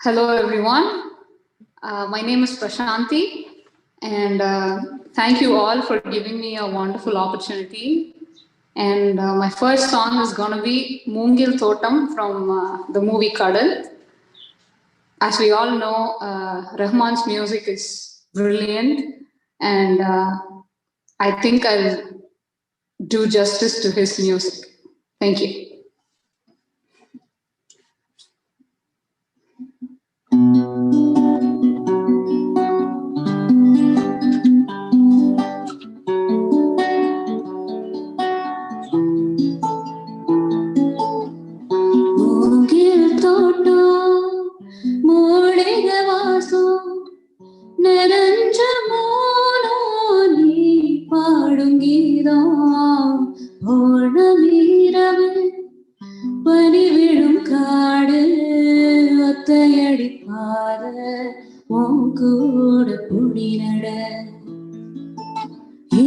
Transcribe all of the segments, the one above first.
Hello, everyone. My name is Prashanti, and thank you all for giving me a wonderful opportunity. And my first song is going to be Moongil Thotam from the movie Kadal. As we all know, Rahman's music is brilliant, and I think I'll do justice to his music. Thank you.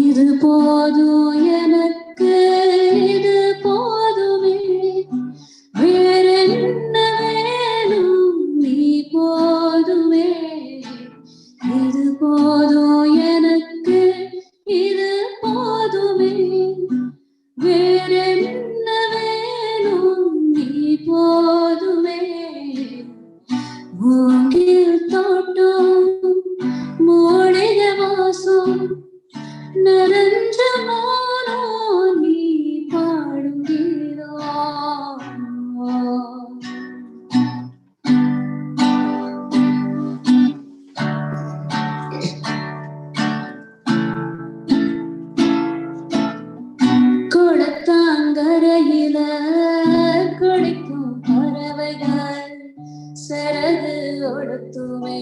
இது போதும் எனக்கு இது போதுமே வேறென்ன வேணும் நீ போதுமே இது போதும் எனக்கு இது போதுமே வேறென்ன வேணும் நீ போதுமே மூங்கில் தோட்டம் மூலிகை வாசம் நிறைஞ்ச மோனோ நீ பாடும் கீதம் குளத்தாங்கரையில குளிக்கும் பறவைகள் சிறகு ஒடுத்துமே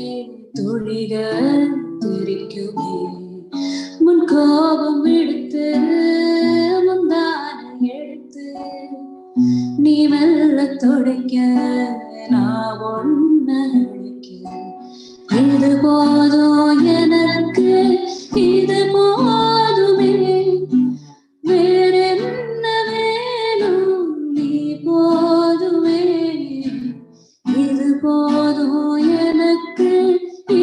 துளிகள் திரிக்குமே முன் கோபம் எடுத்து முந்தான எடுத்து நீ மெல்ல துடைக்க நான் ஒன்ன அடிக்க இது போதும் எனக்கு இது போதுமே வேறென்ன வேணும் நீ போதுமே இது போதும் எனக்கு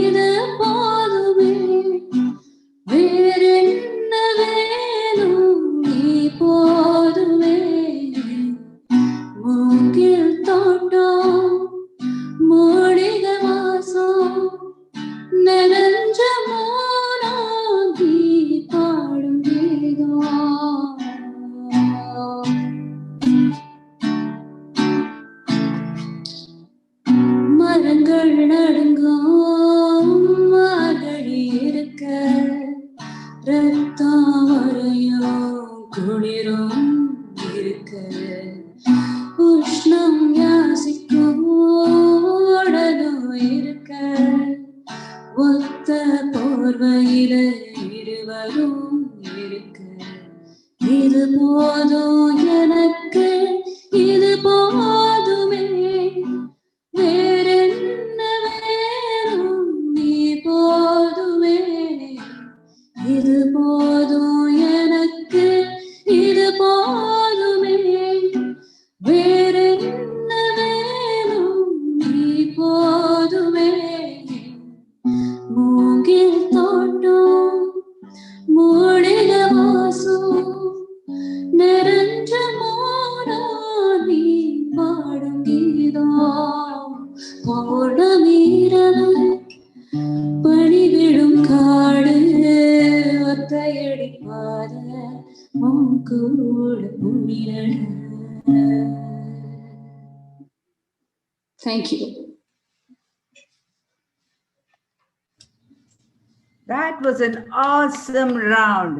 இது போதுமே வேறென்ன வேணும் நீ போதுமே மூங்கில் தோட்டம் மூலிகை வாசம் நிறைஞ்ச மோனோ நீ பாடும் கீதம் மரங்கள் நடுங்கும் மார்கழி இருக்க ரத்தம் வரையும் குளிரும் இருக்க உஷ்ணம் யாசிக்கும் உடலும் இருக்க ஒத்த போர்வையில இருவரும் இருக்க இது போதும் எனக்கு இது போதுமே வேறென்ன வேணும் நீ போதுமே இது போதும் எனக்கு இது போதுமே வேறென்ன வேணும் நீ போதுமே மூங்கில் தோட்டம் மூலிகை வாசம் நிறைஞ்ச மோனோ நீ பாடும் கீதம் பௌர்ணமீரவு பனி விழும் காடு ஒத்தையடி பாத மூக்கூட புண்ணியட. Thank you. That was an awesome round.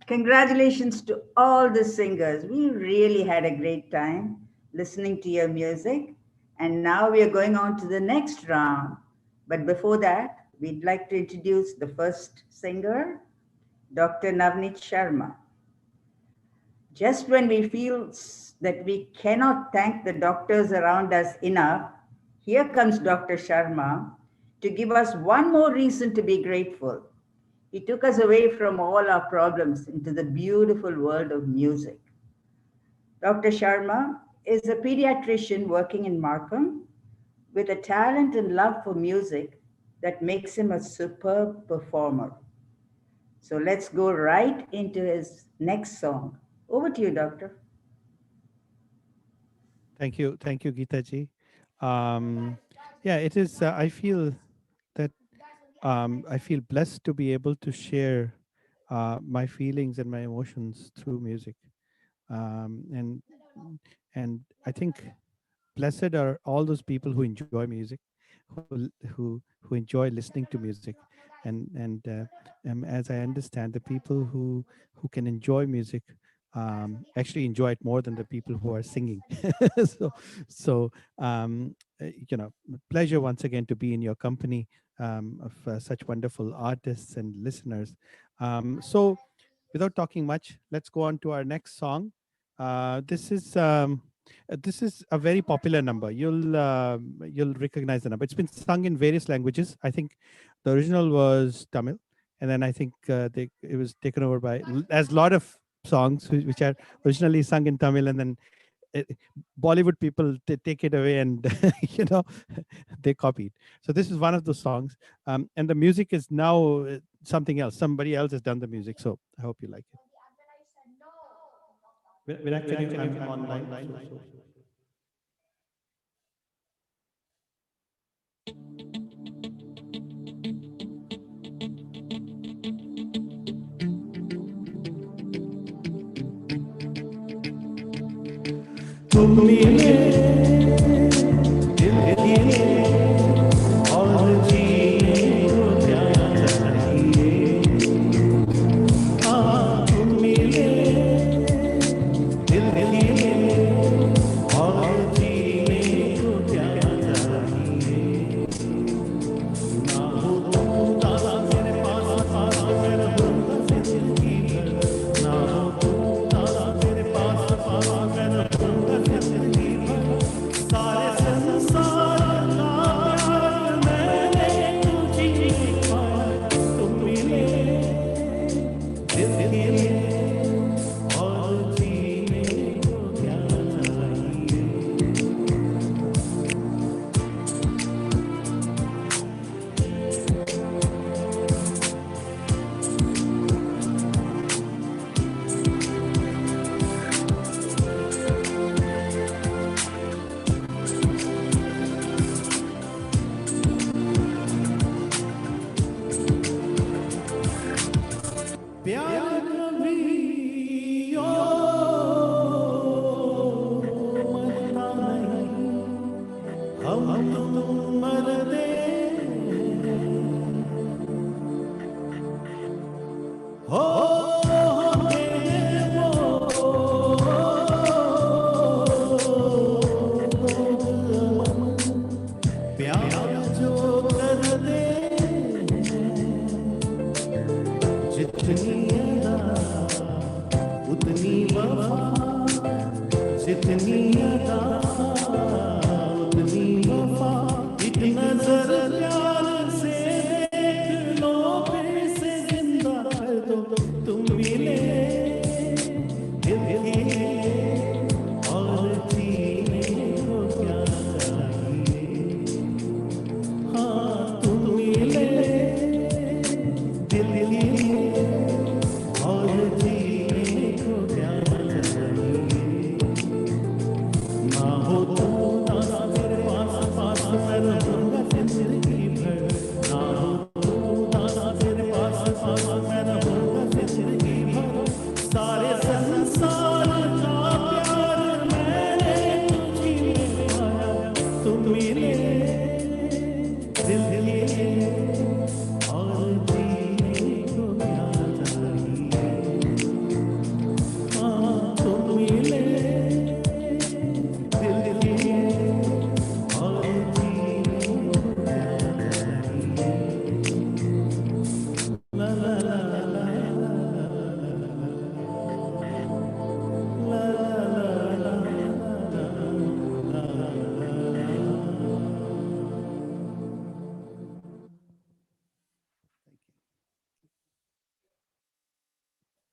Congratulations to all the singers. We really had a great time listening to your music. And now we are going on to the next round. But before that, we'd like to introduce the first singer, Dr. Navneet Sharma. Just when we feel that we cannot thank the doctors around us enough, here comes Dr. Sharma to give us one more reason to be grateful. He took us away from all our problems into the beautiful world of music. Dr. Sharma is a pediatrician working in Markham with a talent and love for music that makes him a superb performer. So let's go right into his next song. Over to you, Doctor. Thank you, Geeta ji. Yeah, it is. I feel that I feel blessed to be able to share my feelings and my emotions through music, um, and and I think blessed are all those people who enjoy music, who enjoy listening to music, and as I understand, the people who can enjoy music actually enjoy it more than the people who are singing. so so you know, pleasure once again to be in your company of such wonderful artists and listeners. So without talking much, let's go on to our next song. This is a very popular number. You'll recognize the number. It's been sung in various languages. I think the original was Tamil, and then I think it was taken over by as a lot of songs which are originally sung in Tamil, and then uh, Bollywood people take it away and you know, they copied. So this is one of those songs, and the music is now something else. Somebody else has done the music. So I hope you like it. Virak, can you? I'm online. तुम मिले दिल दिए और जीने को प्यार चाहिए। हाँ तुम मिले दिल दिए और जीने को प्यार चाहिए। ना हो तुम दादा मेरे पास पास मैं रहूँगा जिंदगी भर। ना हो तुम दादा मेरे पास पास मैं रहूँगा जिंदगी भर। सारे संसार का प्यार मैंने तुझी में पाया। तुम मिले दिल दिए और जीने को प्यार चाहिए। प्यार कभी यो मरता नहीं। हम तुम मरते हो हमें वो प्यार जो करते जितनी अदा उतनी वफा। जितनी अदा उतनी वफा। एक नजर प्यार से देख लो फिर से जिंदा कर दो। तुम मिले दिल दिए और जीने को प्यार चाहिए। हाँ तुम मिले दिल दिए और जीने को प्यार चाहिए। ना हो तुम दादा मेरे पास पास मैं रहूँगा जिंदगी भर। ना हो तुम दादा मेरे पास पास मैं रहूँगा जिंदगी भर। सारे संसार का प्यार मैंने तुझी में पाया। तुम मिले दिल दिए और जीने को प्यार चाहिए। हाँ तुम मिले दिल दिए और जीने को प्यार चाहिए। ला ला ला ला ला ला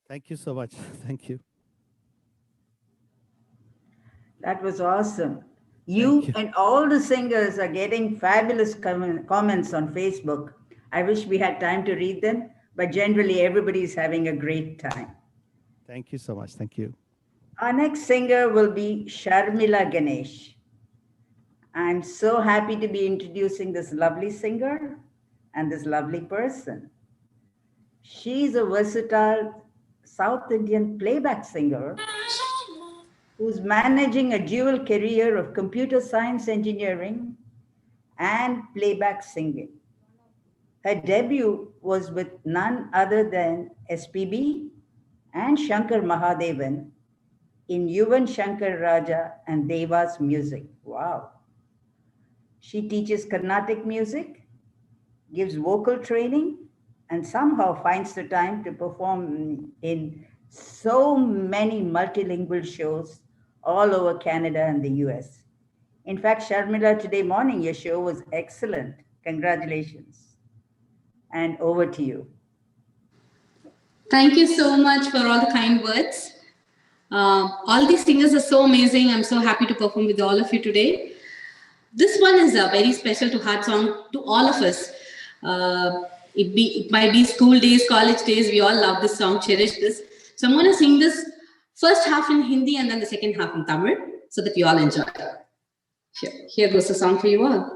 Thank you so much. Thank you. That was awesome. You Thank you. and all the singers are getting fabulous comments on Facebook. I wish we had time to read them, but generally everybody is having a great time. Thank you so much. Thank you. Our next singer will be Sharmila Ganesh. I'm so happy to be introducing this lovely singer and this lovely person. She's a versatile South Indian playback singer who's managing a dual career of computer science engineering and playback singing. Her debut was with none other than SPB and Shankar Mahadevan in Yuvan Shankar Raja and Deva's music. Wow. She teaches Carnatic music, gives vocal training, and somehow finds the time to perform in so many multilingual shows all over Canada and the US. In fact, Sharmila, today morning, your show was excellent. Congratulations. And over to you. Thank you so much for all the kind words. All these singers are so amazing. I'm so happy to perform with all of you today. This one is a very special to heart song to all of us. It might be school days, college days. We all love this song, cherish this. So I'm going to sing this first half in Hindi and then the second half in Tamil so that you all enjoy. Here goes the song for you all.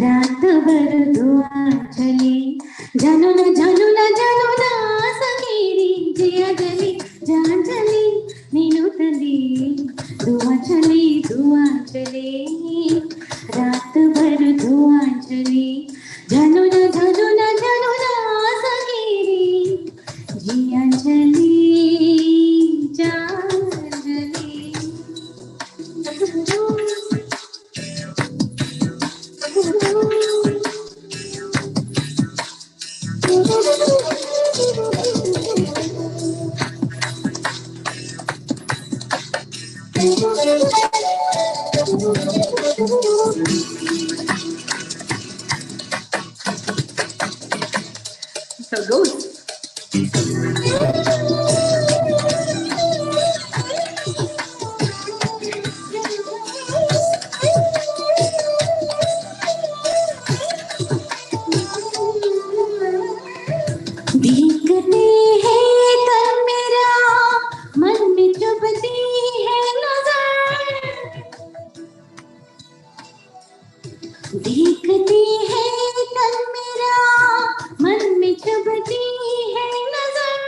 रात भर दुआ चली जनून जनून जनूना सगीरी जिया जली जान चली नीनू तली दुआ चली रात भर दुआ चली जनून जनून जनूना सगीरी जिया जली जान चली So it goes. देखते हैं तब मेरा मन में चुभती है नजर देखती है तब मेरा मन में चुभती है नजर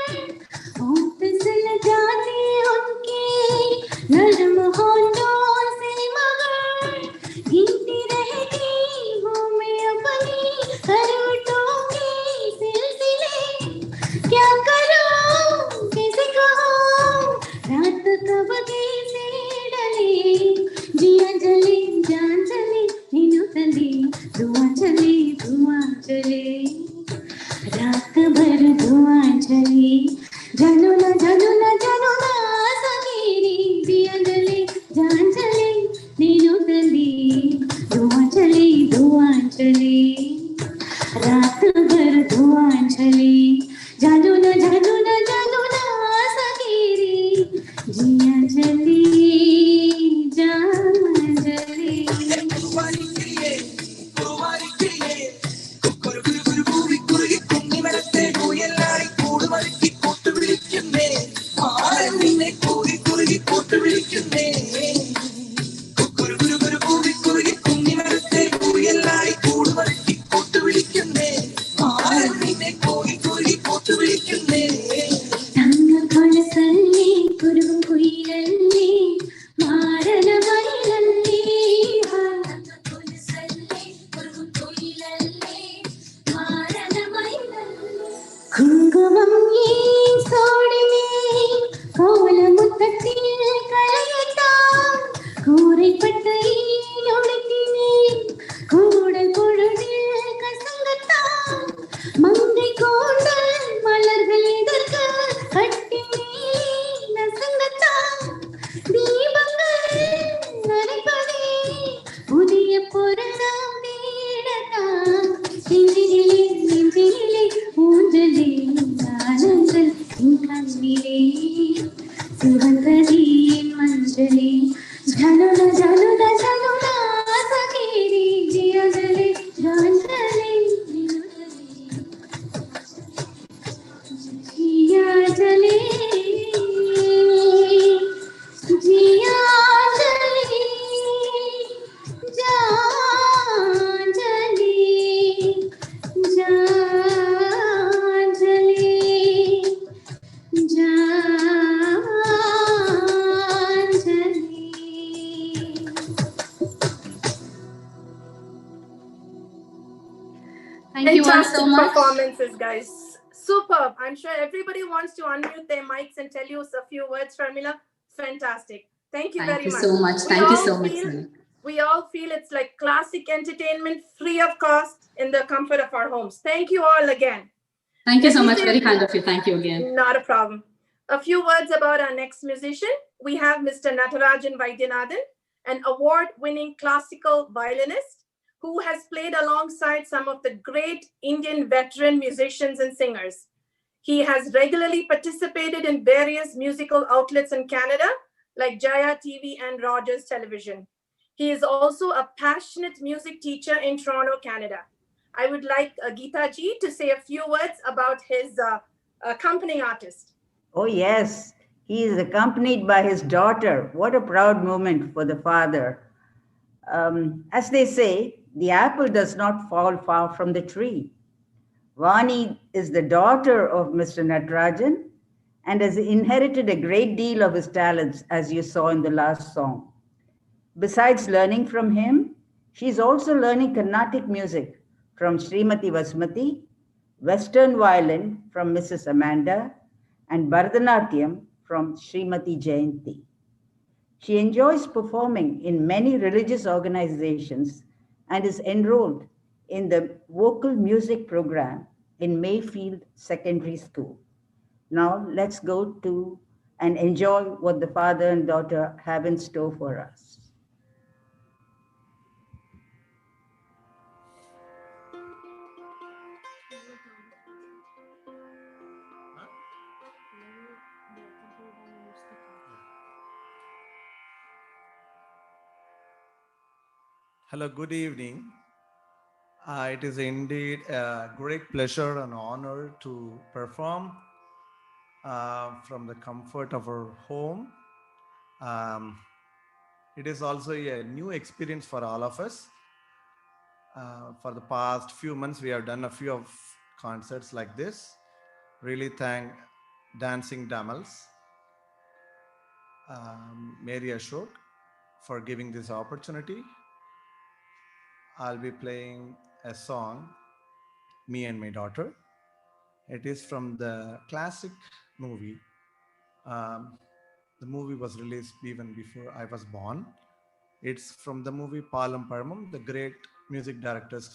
होंठ फिसल जाते उनके नर्म होठों से मगर गिनती रहती हूँ मैं अपनी करवटों के सिलसिले क्या करूं कैसे कहूं रात कब कैसे डले जिया जली जान चली नीनू तली धुआं चले रात भर धुआं चली जनूना जनूना जनूना सगीरी जिया जली जान चली नीनू तली धुआं चली रात भर धुआं चली जनूना जनूना जनूना सगीरी जिया जली everyone so much. Performances, guys. Superb. I'm sure everybody wants to unmute their mics and tell you a few words, Sharmila. Fantastic. Thank you very much. Thank you so much. Thank you so much, sir. We all feel it's like classic entertainment, free of cost, in the comfort of our homes. Thank you all again. Thank you so much. Very kind of you. Thank you again. Not a problem. A few words about our next musician. We have Mr. Natarajan Vaidyanathan, an award-winning classical violinist who has played alongside some of the great Indian veteran musicians and singers. He has regularly participated in various musical outlets in Canada, like Jaya TV and Rogers Television. He is also a passionate music teacher in Toronto, Canada. I would like Geeta ji to say a few words about his accompanying artist. Oh, yes. He is accompanied by his daughter. What a proud moment for the father. As they say, the apple does not fall far from the tree. Vani is the daughter of Mr. Natarajan and has inherited a great deal of his talents, as you saw in the last song. Besides learning from him, she's also learning Carnatic music from Srimati Vasmati, Western violin from Mrs. Amanda, and Bharatanatyam from Srimati Jayanti. She enjoys performing in many religious organizations and is enrolled in the vocal music program in Mayfield Secondary School. Now let's go to and enjoy what the father and daughter have in store for us. Hello, good evening. It is indeed a great pleasure and honor to perform from the comfort of our home. It is also a new experience for all of us. For the past few months, we have done a few of concerts like this. Really thank Dancing Damals, Mary Ashok, for giving this opportunity. I'll be playing a song, Me and My Daughter. It is from the classic movie. The movie was released even before I was born. It's from the movie Palam Paramam, the great music directors,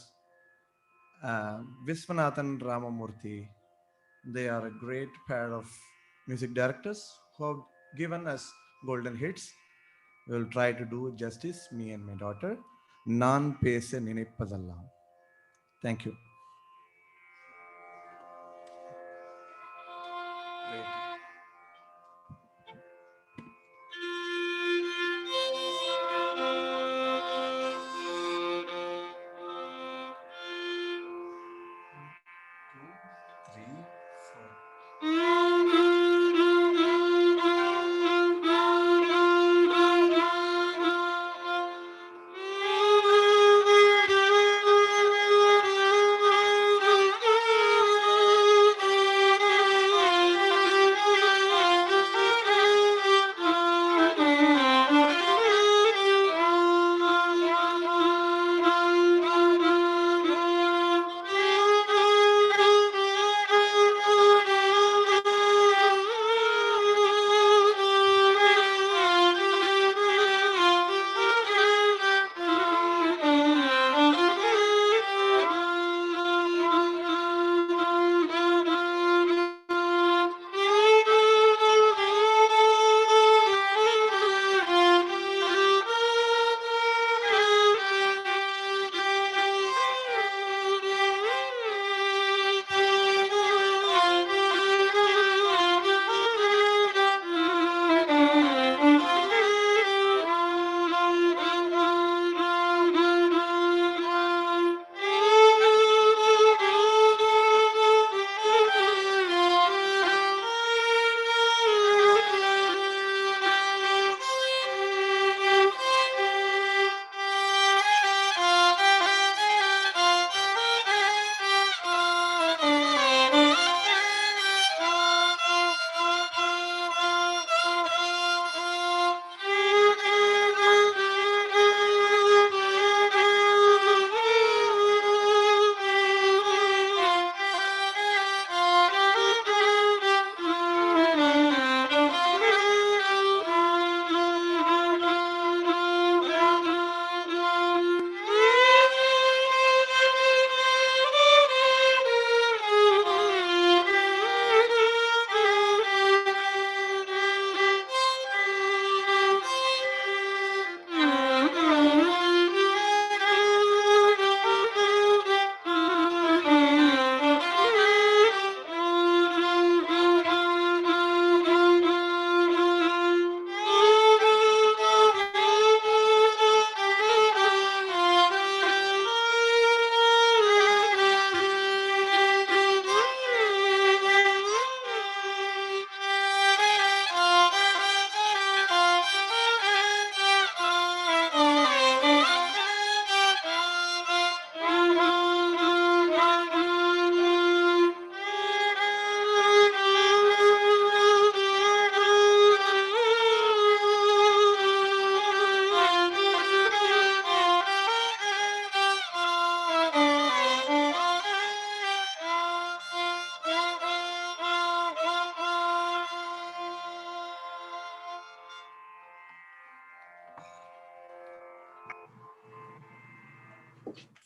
Viswanathan Ramamurthy. They are a great pair of music directors who have given us golden hits. We will try to do justice, Me and My Daughter. Naan pese ninippadallam. Thank you.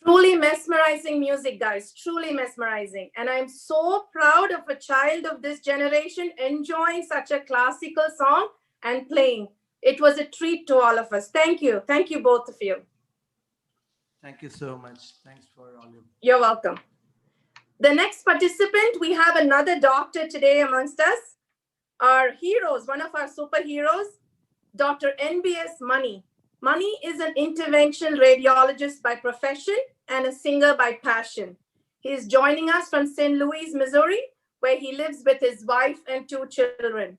Truly mesmerizing music, guys, truly mesmerizing. And I'm so proud of a child of this generation enjoying such a classical song and playing. It was a treat to all of us. Thank you. Thank you, both of you. Thank you so much. Thanks for all your. You're welcome. The next participant, we have another doctor today amongst us. Our heroes, one of our superheroes, Dr. NBS Mani. Mani is an interventional radiologist by profession and a singer by passion. He is joining us from St. Louis, Missouri, where he lives with his wife and 2 children.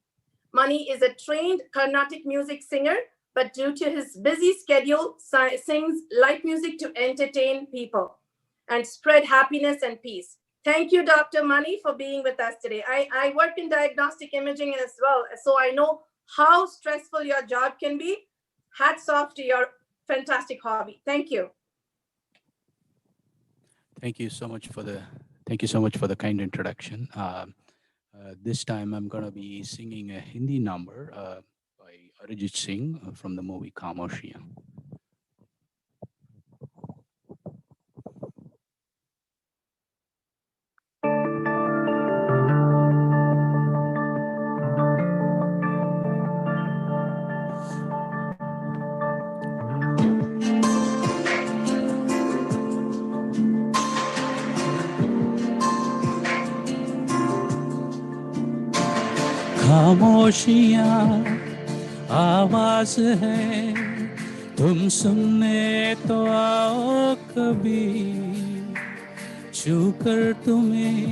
Mani is a trained Carnatic music singer, but due to his busy schedule, sings light music to entertain people and spread happiness and peace. Thank you, Dr. Mani, for being with us today. I work in diagnostic imaging as well, so I know how stressful your job can be. Hats off to your fantastic hobby. Thank you. Thank you so much for the kind introduction. This time I'm going to be singing a Hindi number by Arijit Singh from the movie Kamoshiyan. खामोशियाँ आवाज है, तुम सुनने तो आओ कभी, छूकर तुम्हें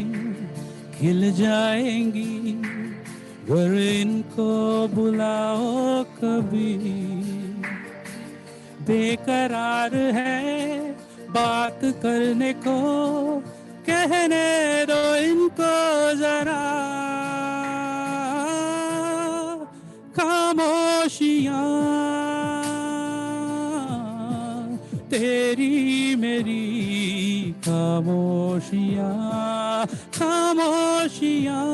खिल जाएंगी, गर इनको बुलाओ कभी। बेकरार है बात करने को, कहने दो इनको जरा। खामोशियाँ तेरी मेरी खामोशियाँ, खामोशियाँ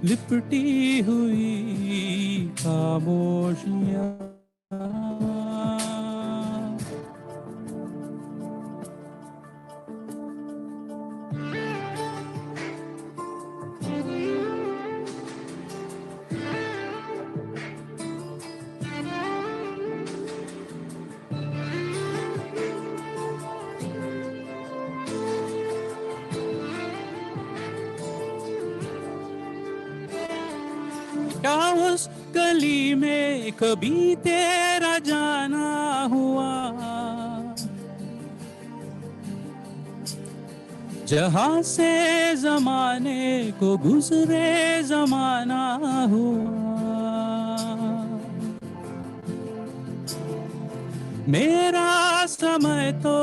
लिपटी हुई खामोशियाँ। क्या उस गली में कभी तेरा जाना हुआ, जहां से जमाने को गुजरे जमाना हुआ। मेरा समय तो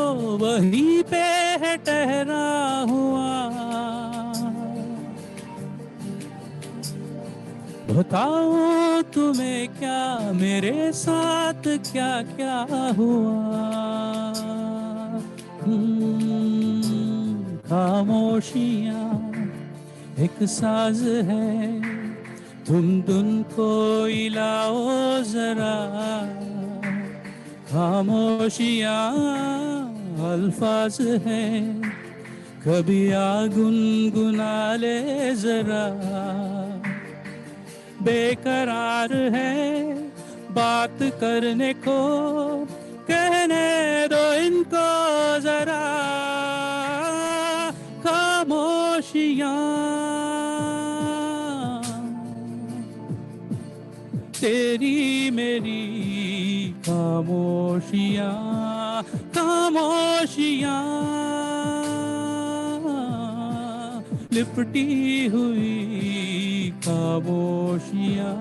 वहीं पे है ठहरा हुआ। बताओ तुम्हें क्या मेरे साथ क्या क्या हुआ। खामोशियाँ एक साज है, तुम धुन को हिलाओ जरा। खामोशियाँ अल्फाज है, कभी आ गुनगुना ले जरा। बेकरार है बात करने को, कहने दो इनको जरा। खामोशियाँ तेरी मेरी खामोशियाँ, खामोशियाँ लिपटी हुई खामोशियाँ।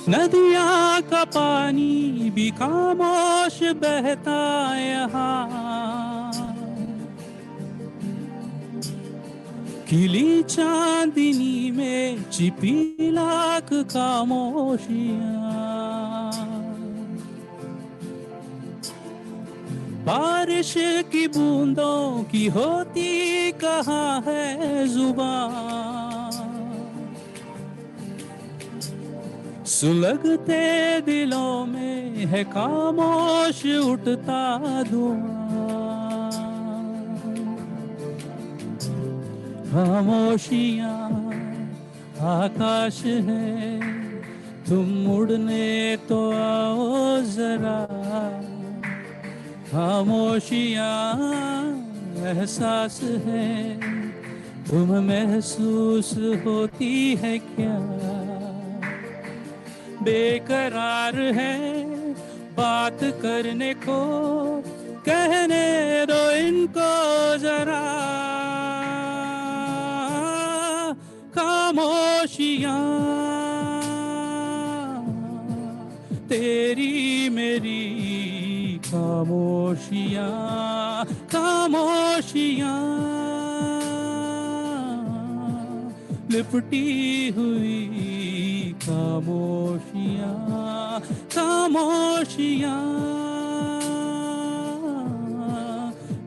नदियाँ का पानी भी खामोश बहता यहाँ, खिली चांदनी में छिपी लाख खामोशियां, बारिश की बूंदों की होती कहाँ है जुबान, सुलगते दिलों में है खामोश उठता धुआं, खामोशियाँ आकाश है, तुम उड़ने तो आओ जरा, खामोशियाँ एहसास है, तुम महसूस होती है क्या, बेकरार है बात करने को, कहने दो इनको जरा, खामोशियाँ तेरी मेरी खामोशियाँ, खामोशियाँ लिपटी हुई खामोशियाँ, खामोशियाँ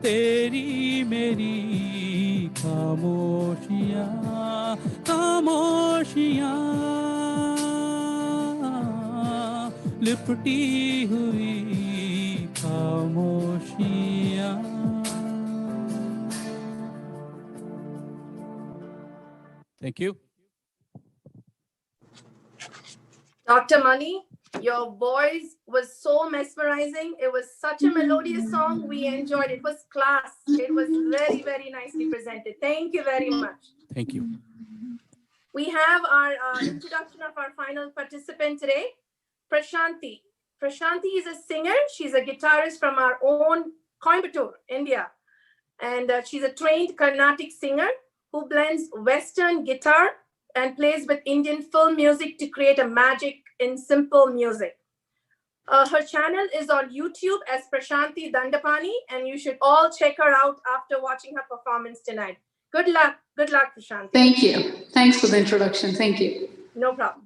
तेरी मेरी खामोशियाँ, खामोशियाँ लिपटी हुई खामोशियाँ। Thank you. Dr. Mani, your voice was so mesmerizing. It was such a melodious song. We enjoyed it. It was class. It was very, very nicely presented. Thank you very much. Thank you. We have our introduction of our final participant today, Prashanti. Prashanti is a singer. She's a guitarist from our own Coimbatore, India. And she's a trained Carnatic singer who blends Western guitar and plays with Indian film music to create a magic in simple music. Her channel is on YouTube as Prashanti Dandapani, and you should all check her out after watching her performance tonight. Good luck, Prashanti. Thank you. Thanks for the introduction. Thank you. No problem.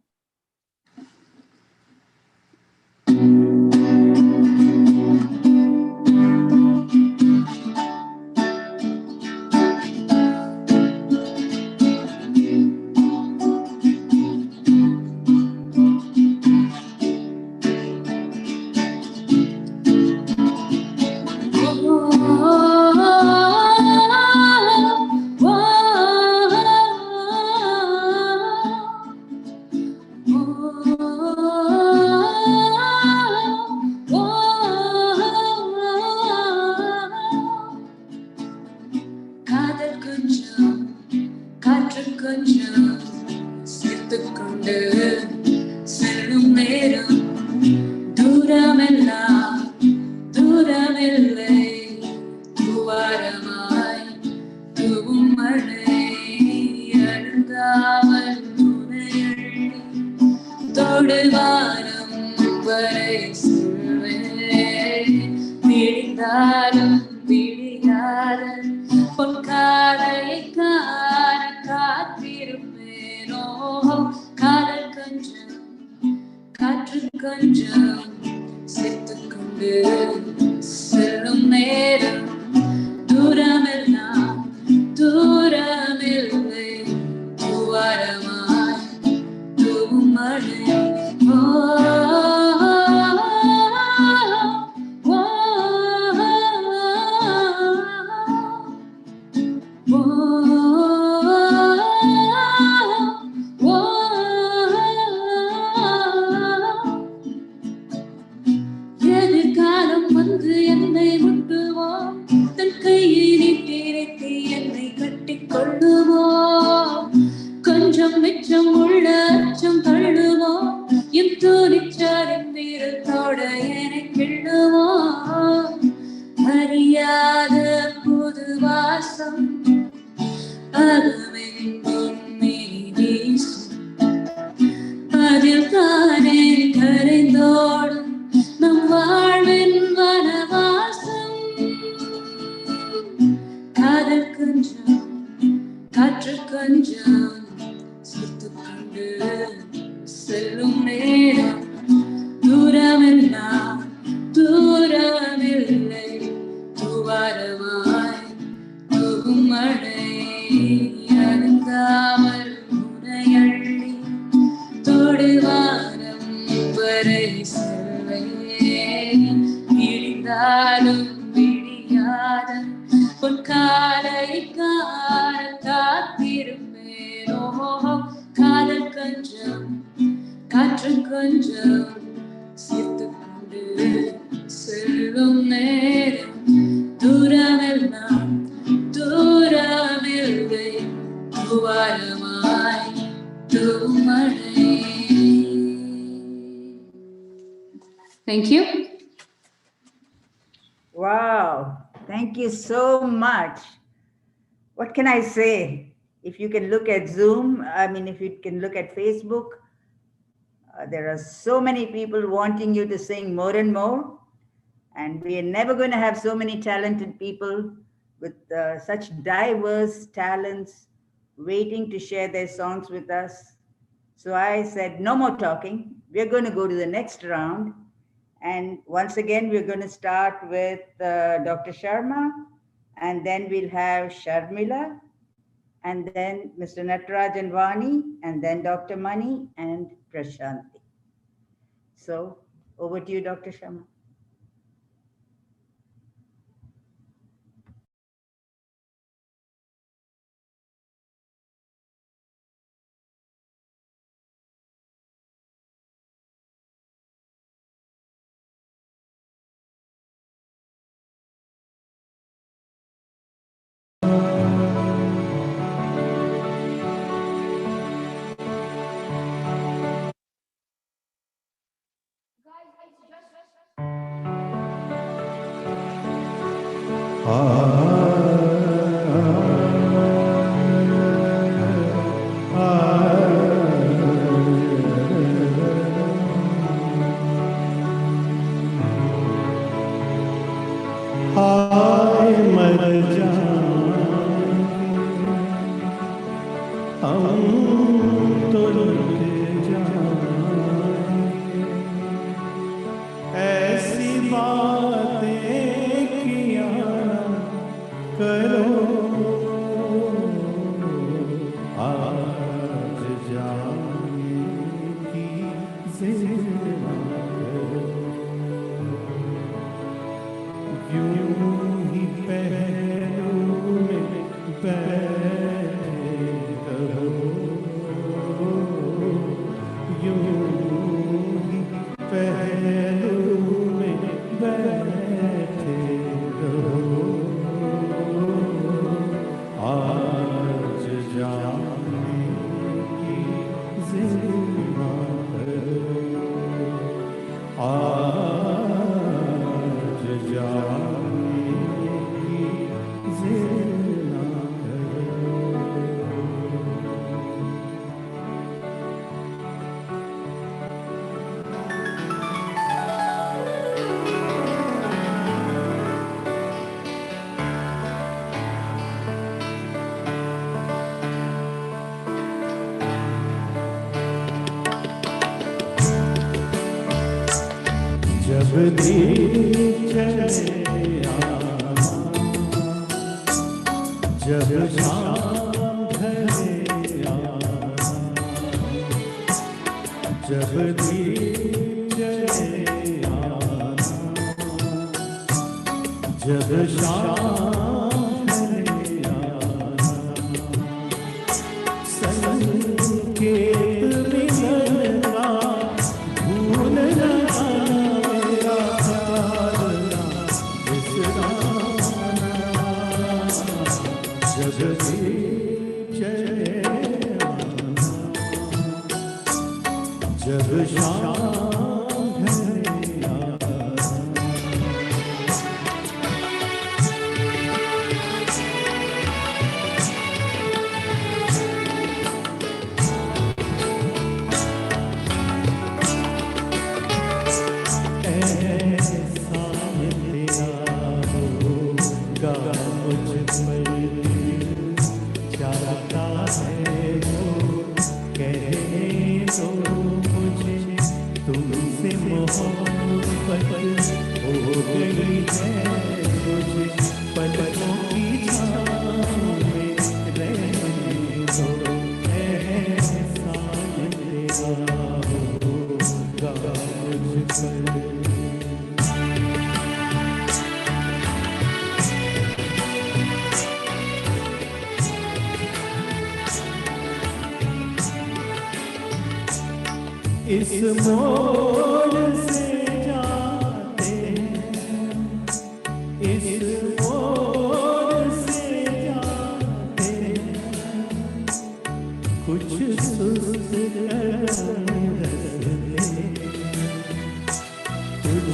காற்று விழுந்தாலும் விடியாத உன் காலை காண காத்திருப்பேன். ஓஹோ காதல் கொஞ்சம் காற்று கொஞ்சம் சேர்த்து கொண்டு செல்லும் நேரம் தூரமெல்லாம் தூரமில்லை துவாரமாய் தூமழை. Thank you. Wow, thank you so much. What can I say? If you can look at Zoom, I mean, if you can look at Facebook, there are so many people wanting you to sing more and more. And we are never going to have so many talented people with such diverse talents waiting to share their songs with us. So I said, no more talking. We're going to go to the next round. And once again, we're going to start with Dr. Sharma, and then we'll have Sharmila, and then Mr. Natarajan Vani, and then Dr. Mani and Prashanti. So over to you, Dr. Sharma. इस मोड़ से जाते इस मोड़ से जाते कुछ सुस्त कदम रखते कुछ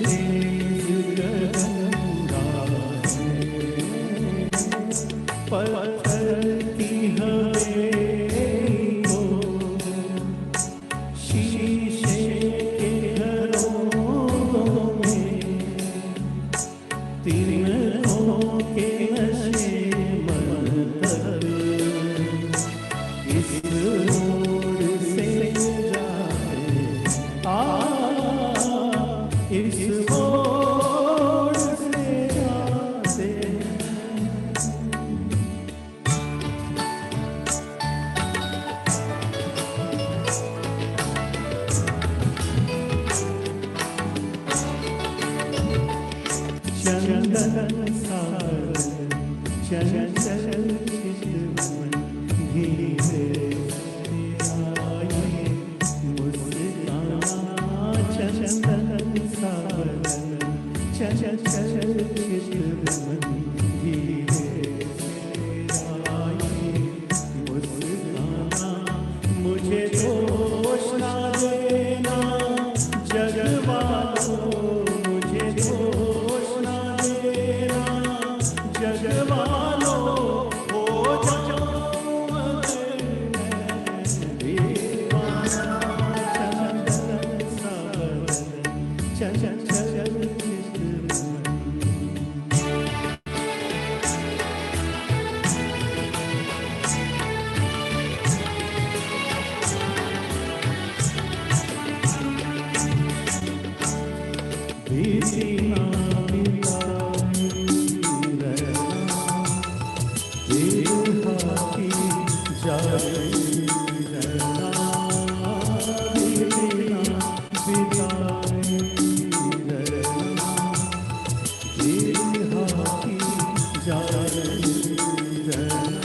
तेज कदम राहें पत्थर की हवेली को शीशे के घरों में तिनकों के नशे मंतर इस रोड से जाते इस रोड से जाते चंदन सागर चंचल चितवन धीरे आए मुस्कान चंदन सागर चंचल चितवन धीरे आए मुस्कान मुझे दोष ना देना जग वालों मुझे दोष ना देना जग वालों हो जाऊं मैं दीवाना चंदन सागर चंचल चितवन बीती ना बिताई रहना देखा की जाए रहना बीती ना बिताई रहना देखा की जाए रहना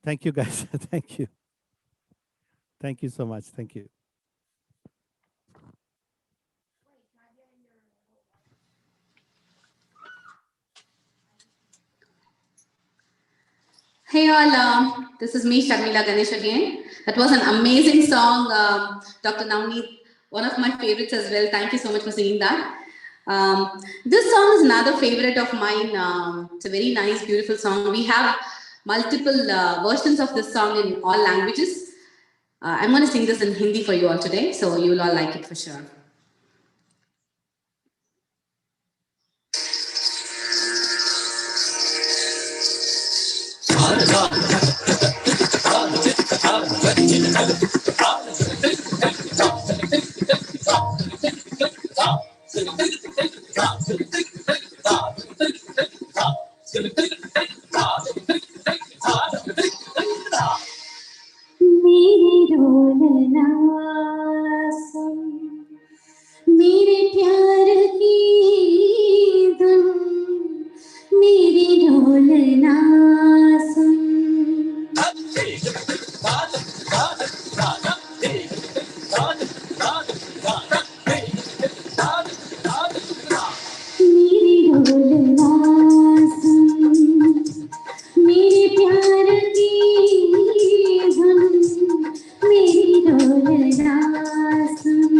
Thank you, guys. Thank you. Thank you so much. Thank you. Hey all, this is me, Sharmila Ganesh again. That was an amazing song, Dr. Navneet one of my favorites as well. Thank you so much for singing that. This song is another favorite of mine. It's a very nice, beautiful song. We have multiple versions of this song in all languages. I'm going to sing this in Hindi for you all today, so you will all like it for sure. मेरे ढोलना सुन, मेरे प्यार की धुन, मेरे ढोलना सुन। मेरे ढोलना सुन, मेरे प्यार की धुन, मेरी ढोलना सुन,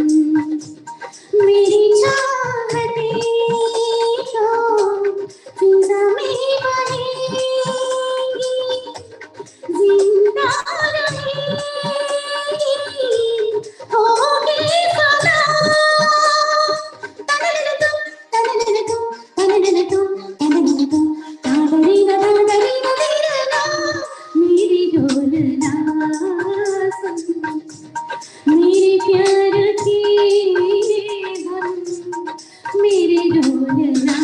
मेरी चाहते तो फिजा में बहेगी, जिंदा रहेगी, होगी सदा। मेरी ढोलना सुन, मेरे प्यार की धुन, मेरे ढोलना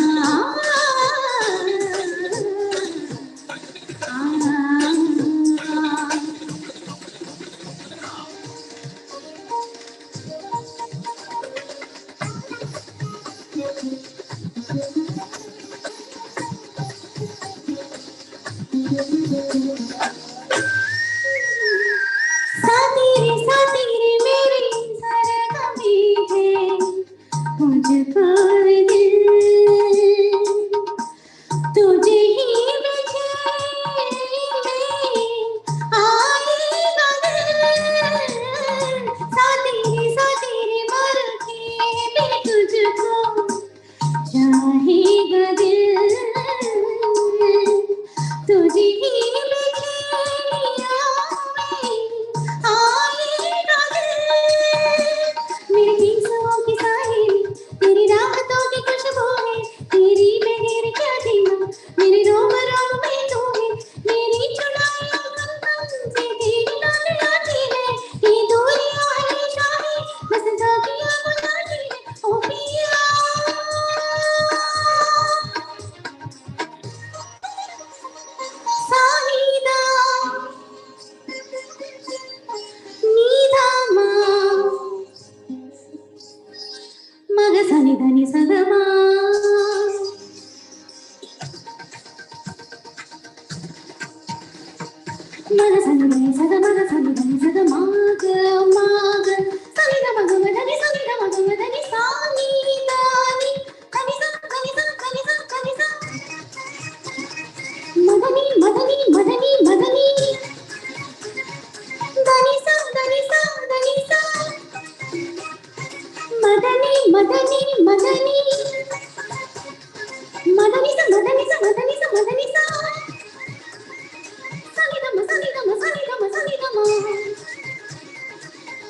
साथी रे मेरी सरगमी है, मुझको दिल तुझे ही बेचैन आएगा दिल। साथी रे मर के भी तुझको चाहेगा दिल, तुझे ही बेचैनियों में आएगा दिल। मेरे गीतों की साहेली, तेरी राहतों की खुशबू है, तेरी बगैर क्या जीना, मेरे रोम रोम में तू है, मेरी चुनाई गम से तेरी नाम आती है, ये दूरियां हमेशा है, बस जागियां बुलाती है, ओ पिया। साहिदा नीदामा मग सनि धनि सगमा, मग सनि धनि सग, मग सनि धनि सग, माग माग सनि ध मग धनि, सनि ध मग धनि, सानी दानी धनि सा, धनि सा, धनि सा, धनि सा। मदनी मदनी मदनी मदनी धनि सा, धनि सा, धनि सा। मदनी मदनी मदनी मदनी सा, मदनी सा, मदनी सा, मदनी सा। सनि ध म, सनि ध म, सनि ध म, सनि ध म।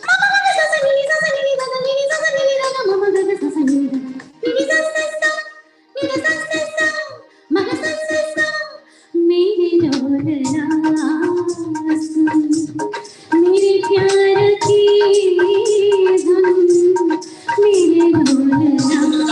म म ग सा सनि नि सा, सनि नि ध ध नि नि सा, सनि नि ध ध म म ग ग सा सनि नि ध नि नि सा सा सा, नि नि सा सा सा, म ग सा सा सा। मेरे ढोलना सुन, मेरे प्यार की धुन, मेरे ढोलना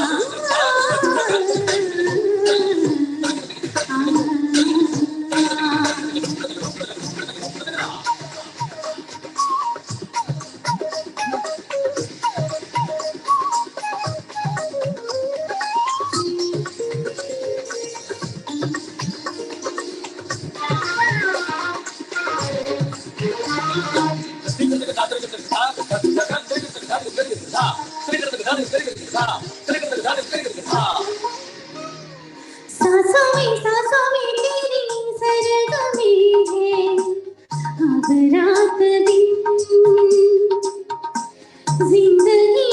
सांसों में तेरी सरगमी है, अब रात दिन जिंदगी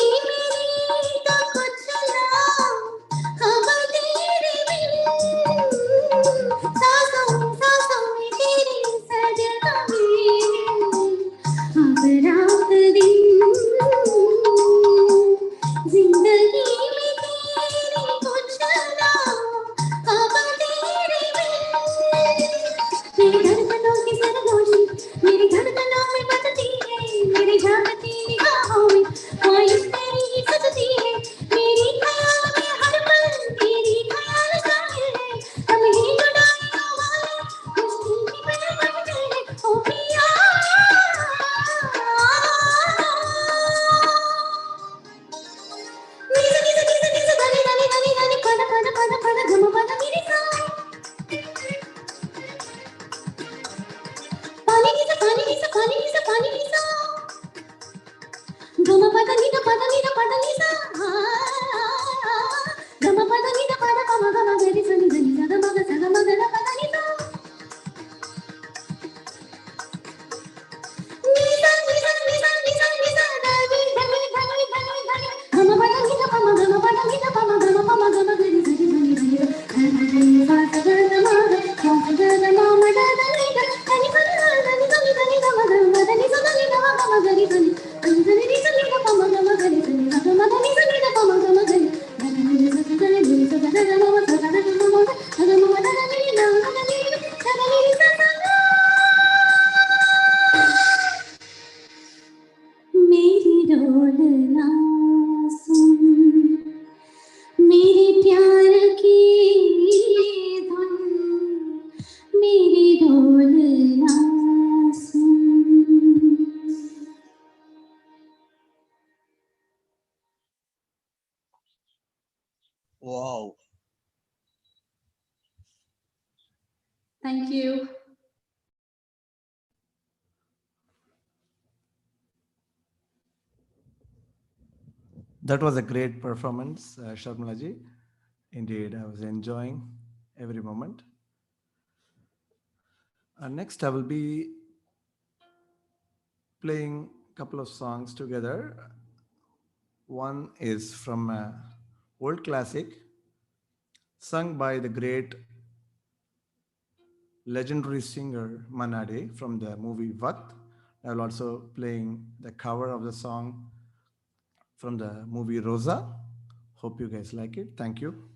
Thank you. That was a great performance, Sharmila. Indeed, I was enjoying every moment. Next, I will be playing a couple of songs together. One is from a old classic sung by the great legendary singer Manade from the movie Vakt. I will also playing the cover of the song from the movie Rosa. Hope you guys like it. Thank you.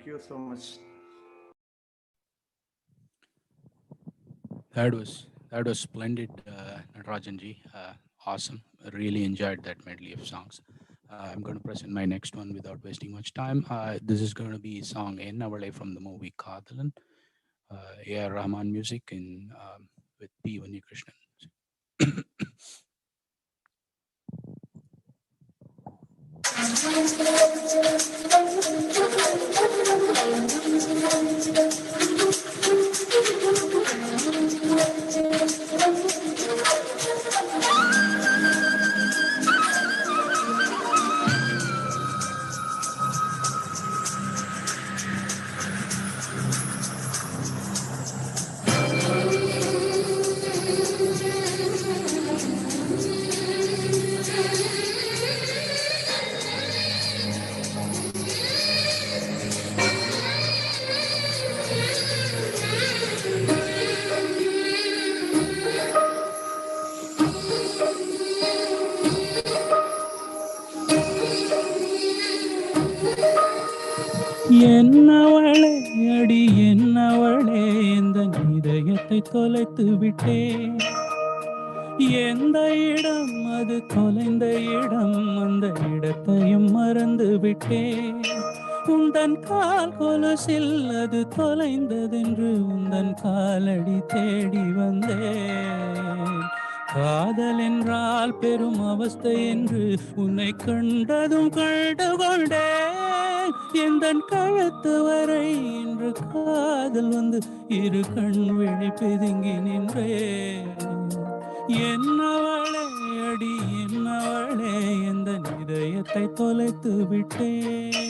you so much. That was splendid, Natarajanji. Awesome. I really enjoyed that medley of songs. I'm going to present my next one without wasting much time. This is going to be song Ennavale from the movie Kadalan. A.R. Rahman music in with P. Vannikrishnan. Ennavale அடி என்னவளே இந்த இதயத்தை தொலைத்து விட்டேன். எந்த இடம் அது தொலைந்த இடம், அந்த இடத்தையும் மறந்து விட்டேன். உந்தன் கால் கொலுசில் அது தொலைந்ததென்று உந்தன் காலடி தேடி வந்தேன். காதல் என்றால் பெரும் அவஸ்தை என்று உன்னை கண்டதும் கண்டுகொண்டேன். எந்தன் கழுத்து வரை இன்று காதல் வந்து இரு கண் விழி பிதுங்கி நின்றேன். என்னவளே அடி என்னவளே எந்த இதயத்தை தொலைத்து விட்டேன்.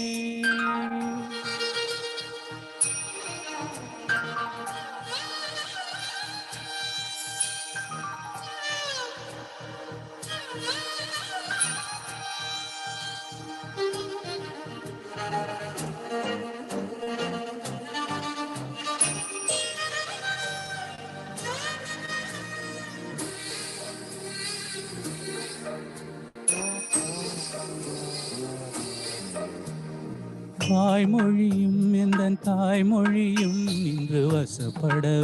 தாய்மொழியும் எந்தன் தாய்மொழியும் இன்று வசப்படவில்லையடி.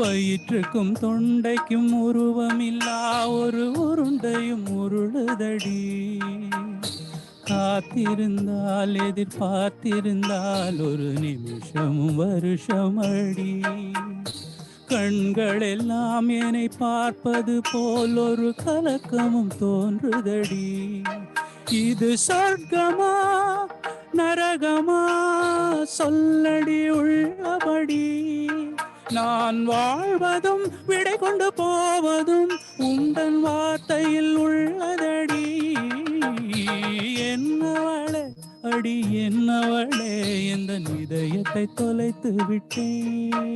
வயிற்றுக்கும் தொண்டைக்கும் உருவமில்லா ஒரு உருண்டையும் உருளுதடி. காத்திருந்தால் எதிர்பார்த்திருந்தால் ஒரு நிமிஷமும் வருஷமடி. கண்கள் எல்லாம் என்னை பார்ப்பது போல் ஒரு கலக்கமும் தோன்றுதடி. இது சொர்க்கமா நரகமா சொல்லடி உள்ளபடி. நான் வாழ்வதும் விடை கொண்டு போவதும் உந்தன் வார்த்தையில் உள்ளதடி. என்னவளே அடி என்னவளே எந்த இதயத்தை தொலைத்து விட்டேன்.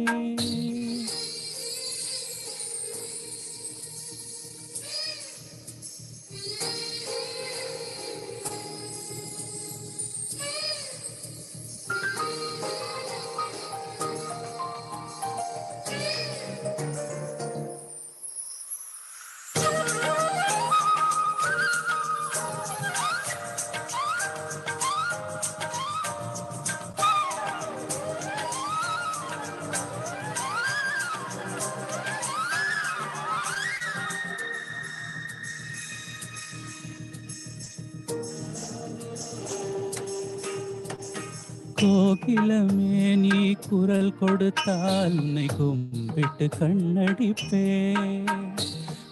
கோகிலமே நீ குரல் கொடுத்தால் உன்னை கும்பிட்டு கண்ணடிப்பேன்.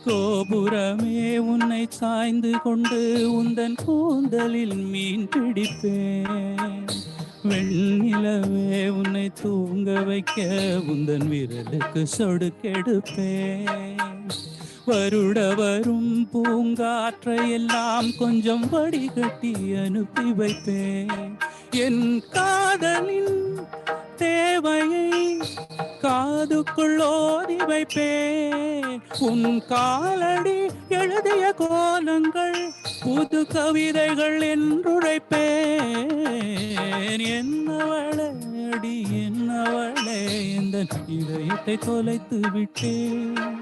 கோபுரமே உன்னை சாய்ந்து கொண்டு உந்தன் கூந்தலில் மீன் பிடிப்பேன். வெண்ணிலவே உன்னை தூங்க வைக்க உந்தன் விரலுக்கு சொடுக்கெடுப்பேன். வருட வரும் பூங்காற்றை எல்லாம் கொஞ்சம் வடிகட்டி அனுப்பி வைப்பேன். என் காதலின் தேவையை காதுக்குள் ஓதி வைப்பேன். உன் காலடி எழுதிய கோலங்கள் புது கவிதைகள் என்றுரைப்பேன். என்னவளே அடி என்னவளே இந்த இதயத்தை தொலைத்து விட்டேன்.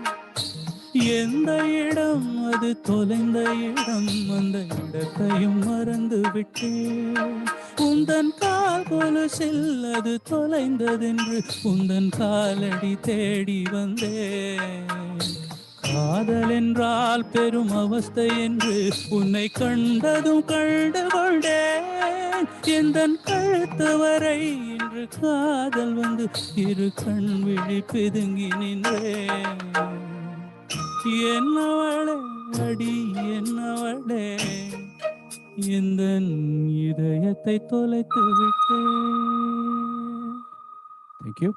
எந்த இடம் அது தொலைந்த இடம், அந்த இடத்தையும் மறந்து விட்டேன். உந்தன் கால் கொலுசில் அது தொலைந்ததென்று உந்தன் காலடி தேடி வந்தேன். காதல் என்றால் பெரும் அவஸ்தை என்று உன்னை கண்டதும் கண்டு கொண்டேன். எந்தன் கழுத்து வரை இன்று காதல் வந்து இரு கண் விழி பிதுங்கி நின்றேன். என்னவளே அடி என்னவளே, எந்தன் இதயத்தை தொலைத்து விட்டேன். Thank you.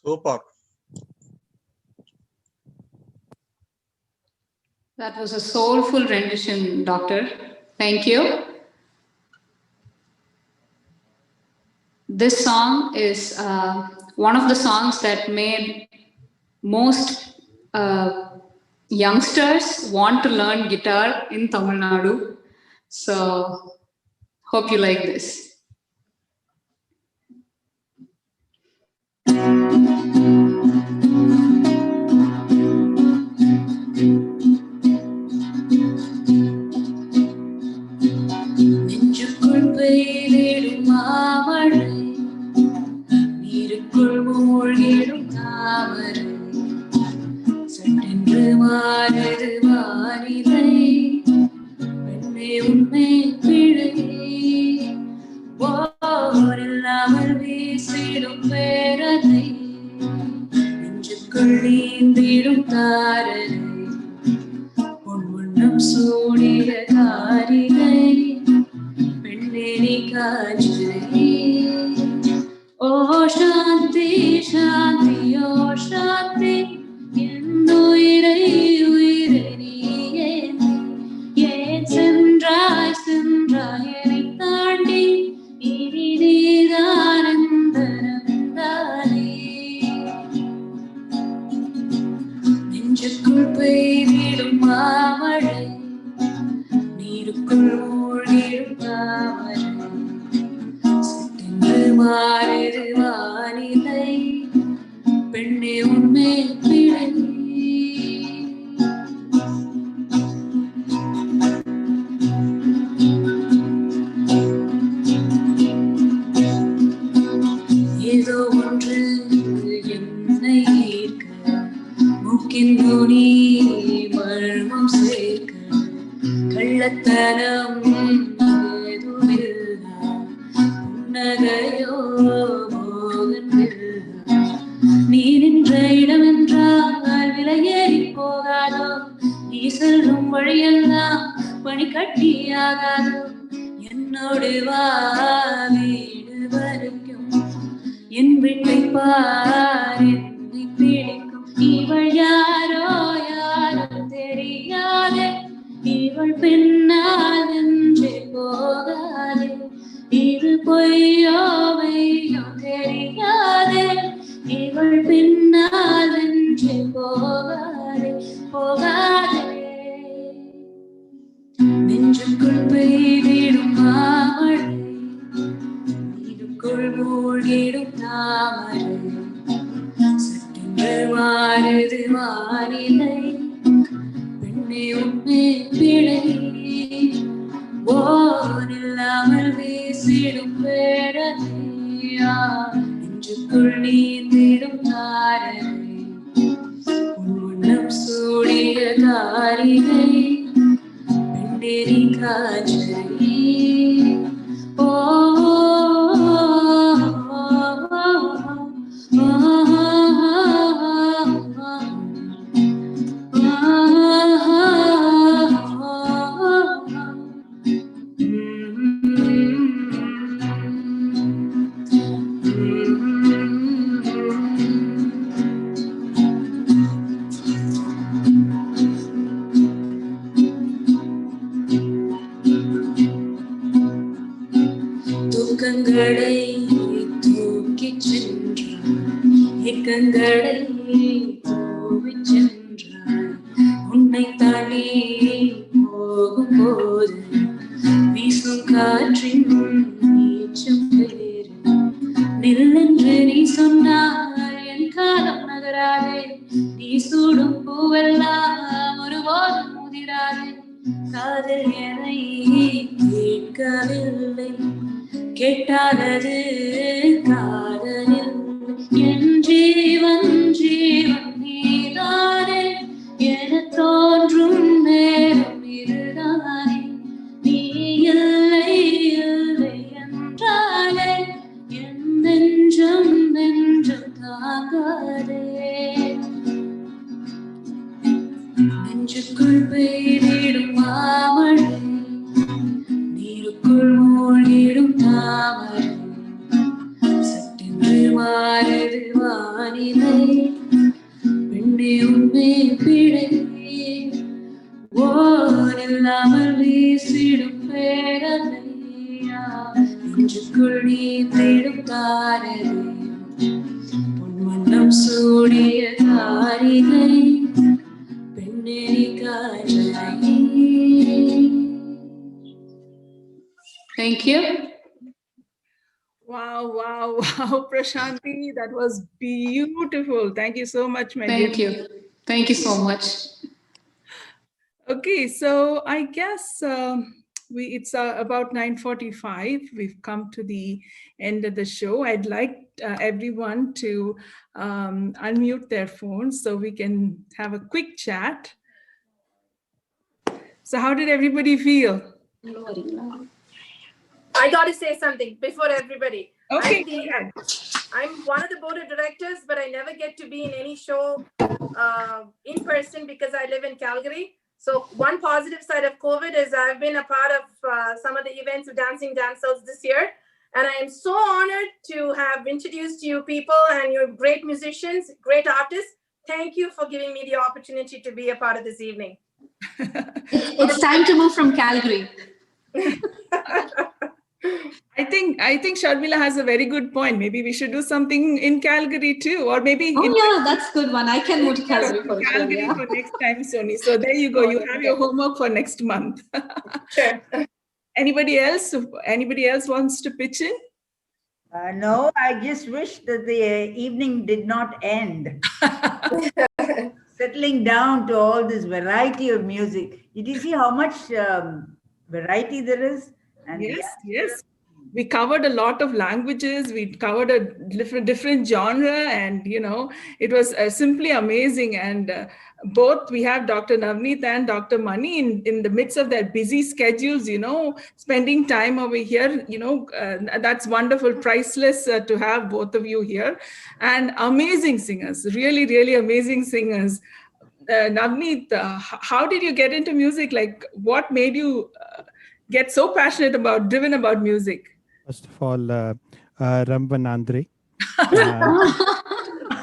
Super. That was a soulful rendition, Doctor. Thank you. This song is one of the songs that made most youngsters want to learn guitar in Tamil Nadu. So, hope you like this. நெஞ்சுக்குள் பெய்திடும் மாமழை, நீருக்குள் மூழ்கிடும் தாமரை, சட்டென்று மாறுது வானிலை, பெண்ணே உண்மை பிழை, போரில்லாமல் வீசிடும் பேரலை, நெஞ்சுக்குள் நீந்திடும் தாரலை, பொன் வண்ணம் சூடிய காரிகை, பெண்ணே நீ காஞ்சலை. ஓ சாந்தி சாந்தி ஓ சாந்தி, என் உயிரை உயிரை நீ ஏன் சென்றாய் சென்றாய் என்னை தாண்டி, இனி நீதான் எந்தனந்தானே. நெஞ்சுக்குள் பெய்திடும் மாமழை, நீருக்குள் மூழ்கிடும் தாமரை, சட்டென்று மாறுது வானிலை, பெண்ணே உண்மை பிழை. ஏதோ ஒன்று என்னை ஈர்க்க, மூக்கின் நுனி மர்மம் சேர்க்க, கள்ளத்தனம் ஏதுமில்ல, புன்னகையோ மோகமில்ல, நீ நின்ற இடம் என்றால் விலையேறி போகாதோ, நீ செல்லும் வழியெல்லாம் பனிக்கட்டியாகாதோ, என்னோடு வா வீடு வரைக்கும், என் வீட்டை பார் என்னை பிடிக்கும். இவள் யாரோ யாரோ தெரியாதே, இவள் பின்னால் நின்றே போகாதே, இது பொய்யோ மெய்யோ தெரியாதே, இவள் பின்னால் நின்றே போகாதே போகாதே. நெஞ்சுக்குள் பெய்திடும் மாமழை, நீருக்குள் மூழ்கிடும் தாமரை, சட்டென்று மாறுது வானிலை, பெண்ணே உண்மை பிழை, போரில்லாமல் வீசிடும் பேரலையா, நெஞ்சுக்குள் நீந்திடும் தாரலை, உன்னம் சூடிய காரிகை, பெண்ணே நீ காஞ்சலை. ஓ தூக்கங்களை தூக்கிச் சென்றாய், ஏக்கங்களை தூவிச் சென்றாய், உன்னை தாண்டி போகும்போது வீசும் காற்றின் நீச்சம் வேறு, நில்லென்று நீ சொன்னாய் என் காலம் நகராதே, சூடும் பூவெல்லாம் ஒருபோதும் முதிராது காதல் எனை கேட்கவில்லை கேட்டாதது காதலில் என் ஜீவன் ஜீவன் நீதானே என தோன்றும் நேரம் இதுதானே நீ இல்லை இல்லை என்றாலே என் நெஞ்சம் நெஞ்சம் தாங்காதே நெஞ்சுக்குள் பெய்திடும் மாமழை நீருக்குள் மூழ்கிடும் தாமரை சட்டென்று மாறுது வானிலை பெண்ணே உண்மை பிழை ஓரில்லாமல் வீசிடும் பேரலையா நெஞ்சுக்குள் நீ தேடும் தாரரை பொன்வண்ணம் சூடிய தாரிகை பெண்ணே நீ காதலை. Thank you. Wow, wow, wow, Prashanti, that was beautiful. Thank you so much, my dear. Thank you. Thank you so much. Okay, so I guess it's about 9:45. We've come to the end of the show. I'd like everyone to unmute their phones so we can have a quick chat. So how did everybody feel? I got to say something before everybody. Okay. I'm one of the board of directors, but I never get to be in any show in person because I live in Calgary. So one positive side of COVID is I've been a part of some of the events of Dancing Dancers this year. And I am so honored to have introduced you people and you're great musicians, great artists. Thank you for giving me the opportunity to be a part of this evening. It's time to move from Calgary. I think Sharmila has a very good point. Maybe we should do something in Calgary too, or maybe That's a good one. I can move to Calgary for sure. Calgary for next time, Sony. So there you go. You have your homework for next month. Sure. Anybody else? Anybody else wants to pitch in? No, I just wish that the evening did not end. Settling down to all this variety of music. Did you see how much variety there is? And Yes. We covered a lot of languages. We covered a different genre, and it was simply amazing. And both we have Dr. Navneet and Dr. Mani in the midst of their busy schedules. Spending time over here. That's wonderful, priceless to have both of you here, and amazing singers. Really, really amazing singers. Navneet, how did you get into music? Like, what made you get so passionate driven about music? First of all, Ramban Andre.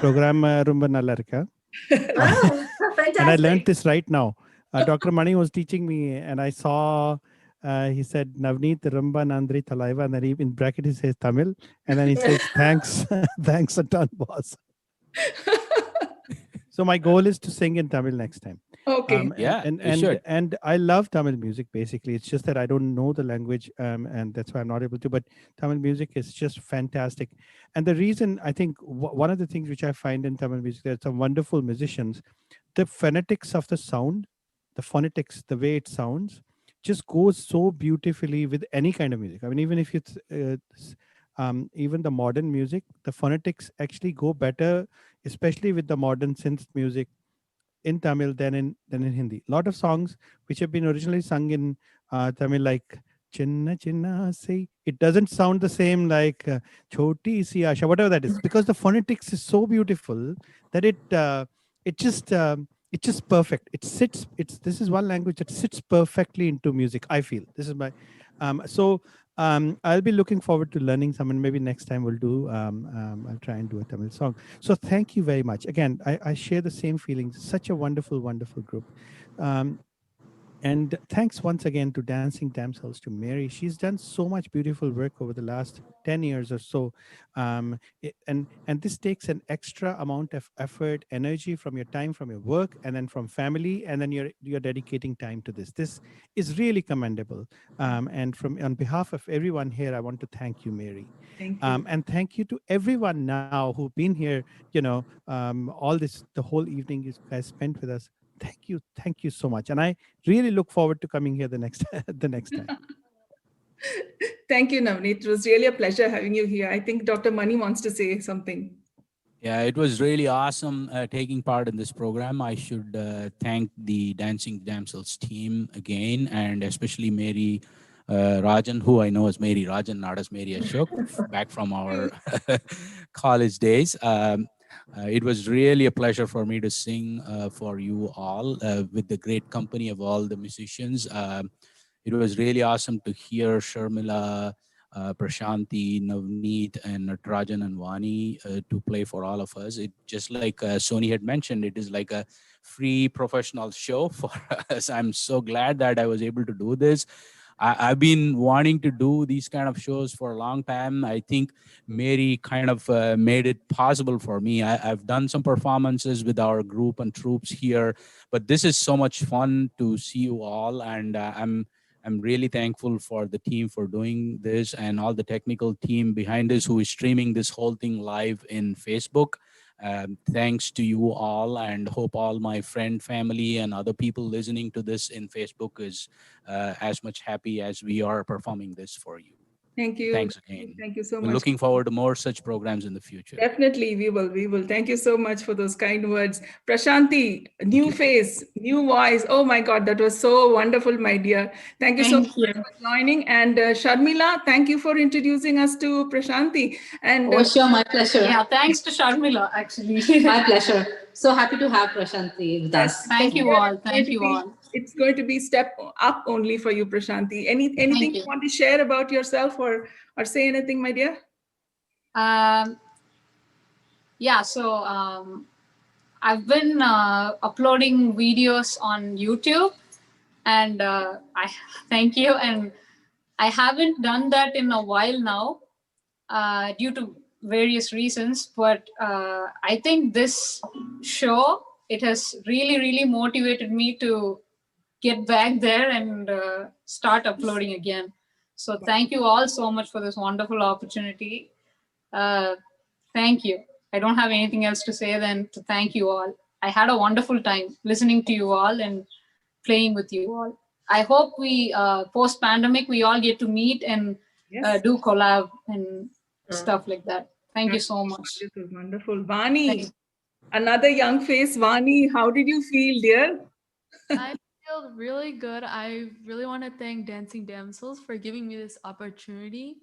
Program Rumba Nalla irukka. Fantastic. And I learned this right now. Dr. Mani was teaching me, and I saw, he said, Navneet Rumba Nandri Thalaiva, and then in bracket he says Tamil, and then he says, thanks, thanks a ton, boss. So my goal is to sing in Tamil next time. Okay. And I love Tamil music. Basically, it's just that I don't know the language, and that's why I'm not able to. But Tamil music is just fantastic. And the reason, I think, one of the things which I find in Tamil music, there are some wonderful musicians. The phonetics of the sound, the phonetics, the way it sounds, just goes so beautifully with any kind of music. I mean, even if it's even the modern music, the phonetics actually go better, especially with the modern synth music, in Tamil than in Hindi. A lot of songs which have been originally sung in Tamil, like Chinna Chinna Say, it doesn't sound the same like Choti Si Asha, whatever that is, because the phonetics is so beautiful that it's just perfect. This is one language that sits perfectly into music, I feel. This is my I'll be looking forward to learning some, and maybe next time we'll do, I'll try and do a Tamil song. So thank you very much. Again, I share the same feelings. Such a wonderful, wonderful group. And thanks once again to Dancing Damsels, to Mary. She's done so much beautiful work over the last 10 years or so. And this takes an extra amount of effort, energy from your time, from your work, and then from family, and then you're dedicating time to this. This is really commendable. And from on behalf of everyone here, I want to thank you, Mary. Thank you. And thank you to everyone now who've been here, all this, the whole evening you guys spent with us. Thank you so much. And I really look forward to coming here the next the next time. Thank you, Navneet. It was really a pleasure having you here. I think Dr. Mani wants to say something. Yeah, it was really awesome taking part in this program. I should thank the Dancing Damsels team again, and especially Mary Rajan, who I know as Mary Rajan, not as Mary Ashok, back from our college days. It was really a pleasure for me to sing for you all with the great company of all the musicians. It was really awesome to hear Sharmila, Prashanti, Navneet, and Natarajan and Vani to play for all of us. It just like Sony had mentioned, it is like a free professional show for us. I'm so glad that I was able to do this. I've been wanting to do these kind of shows for a long time. I think Mary kind of made it possible for me. I've done some performances with our group and troops here, but this is so much fun to see you all, and I'm really thankful for the team for doing this and all the technical team behind this who is streaming this whole thing live in Facebook. Thanks to you all, and hope all my friend, family, and other people listening to this in Facebook is as much happy as we are performing this for you. Thank you. Thanks again. Thank you so We're much. looking forward to more such programs in the future. Definitely, we will. We will. Thank you so much for those kind words. Prashanti, new face, new voice. Oh my God, that was so wonderful, my dear. Thank you so much for joining. And Sharmila, thank you for introducing us to Prashanti. And Oh, sure, my pleasure. Yeah, thanks to Sharmila, actually. My pleasure. So happy to have Prashanti with us. Thank you all. Thank you all. It's going to be step up only for you, Prashanti. Anything you want to share about yourself or say anything, my dear? Yeah, so I've been uploading videos on YouTube, and I thank you. And I haven't done that in a while now due to various reasons, but I think this show, it has really motivated me to get back there and start uploading again. So thank you all so much for this wonderful opportunity. Thank you. I don't have anything else to say than to thank you all. I had a wonderful time listening to you all and playing with you all. I hope we, post-pandemic, we all get to meet and do collab and stuff like that. Thank you so much. This is wonderful. Vani, another young face. Vani, how did you feel, dear? I feel really good. I really want to thank Dancing Damsels for giving me this opportunity.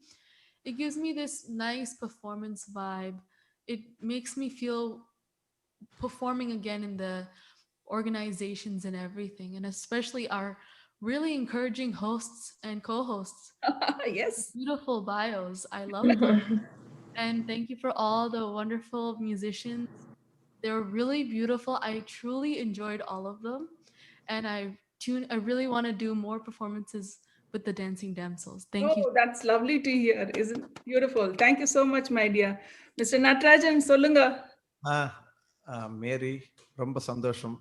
It gives me this nice performance vibe. It makes me feel performing again in the organizations and everything, and especially our really encouraging hosts and co-hosts. Yes. Beautiful bios. I love them. And thank you for all the wonderful musicians. They were really beautiful. I truly enjoyed all of them. And I really want to do more performances with the Dancing Damsels. Thank you. Oh, that's lovely to hear. Isn't it beautiful? Thank you so much, my dear. Mr. Natarajan, solunga. மேரி ரொம்ப சந்தோஷம்.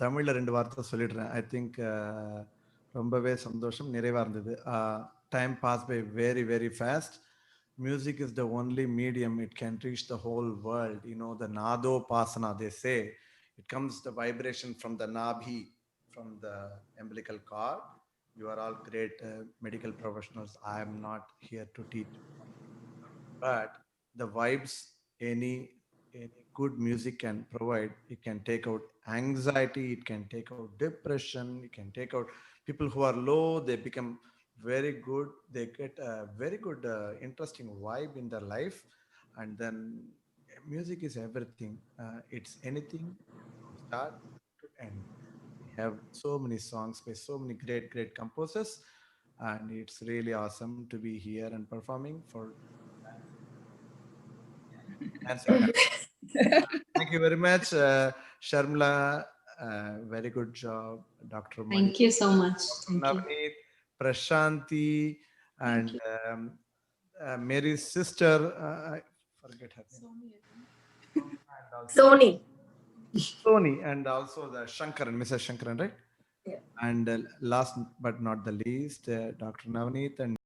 தமிழ்ல 2 வார்த்தை சொல்லிடுறேன். I think ரொம்பவே சந்தோஷம், நிறைவா இருந்தது. Time pass by very fast. Music is the only medium it can reach the whole world. You know, the Nadopasana, they say, it comes the vibration from the Nabhi, from the umbilical cord. You are all great medical professionals. I am not here to teach. But the vibes any good music can provide, it can take out anxiety, it can take out depression, it can take out people who are low, they become very good, they get a very good interesting vibe in their life. And then music is everything. It's anything from start to end. We have so many songs by so many great composers, and it's really awesome to be here and performing for dancing. Thank you very much, Sharmila, Very good job, Dr. Thank you so much. Dr. Thank you. Navneet, Prashanti, and Mary's sister. I forget her name. And also Sony. Sony, and also the Shankaran, Mrs. Shankaran, right? Yeah. And last but not the least, Dr. Navneet and